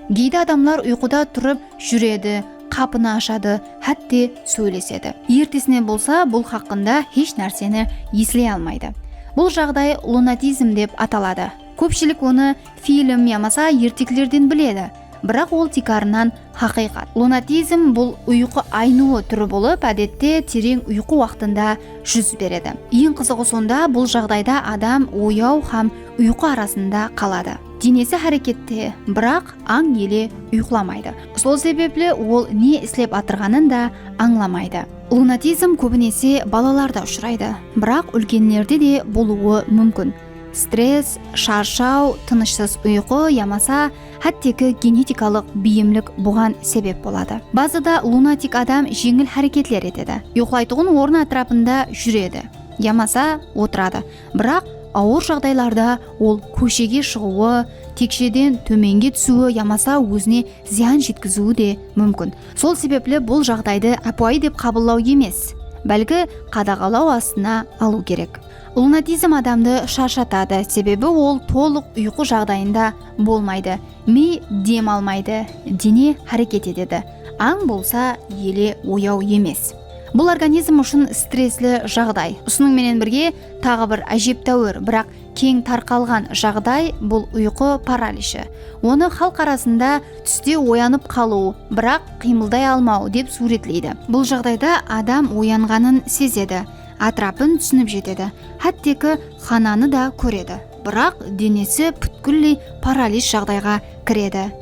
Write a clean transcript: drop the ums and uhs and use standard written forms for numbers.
Кейде адамдар ұйқыда тұрып жүреді, қапыны ашады, хәтте сөйлеседі. Ертесіне болса, бұл хақында еш нәрсені еслей алмайды. Бұл жағдай лунатизм деп аталады. Көпшілік оны фильм ямаса ертекілерден біледі. Бірақ ол тикарынан хақиқат. Лунатизм бұл ұйқы айнуы түрі болып, әдетте терең ұйқы уақытында жүз береді. Ең қызығы сонда, бұл жағдайда адам ояу һәм ұйқы арасында қалады. Денесі әрекетте, бірақ аң еле ұйқыламайды. Сол себепле ол не істеп атырғанын да аңламайды. Лунатизм көбінесе балаларда ұшырайды, бірақ үлкендерде де болуы мүмкін. Стресс, шаршау, тынышсыз ұйқы ямаса хәттегі генетикалық бейімлік бұған себеп болады. Базыда лунатик адам жеңіл әрекетлер етеді. Ұйқылайтұғын орын атрапында жүреді, ямаса отырады. Бірақ ауыр жағдайларда ол көшеге шығуы, текшеден төменге түсуі ямаса өзіне зиян жеткізуі де мүмкін. Сол себепле бұл жағдайды апуай деп қабылдау емес, бәлкі қадағалау астына алу керек. Лунатизм адамды шаршатады, себебі ол толық ұйқы жағдайында болмайды. Ми дем алмайды, дене әрекет етеді. Аң болса еле ояу емес. Бұл организм үшін стресслі жағдай. Осыныңменен бірге тағы бір әжептәуір, бірақ кең тарқалған жағдай бұл ұйқы паралиші. Оны халық арасында түсте оянып қалу, бірақ қимылдай алмау деп суретлейді. Бұл жағдайда адам оянғанын сезеді, атрапын түсініп жетеді, хәттегі хананы да көреді. Бірақ денесі бүткілі паралич жағдайға кіреді.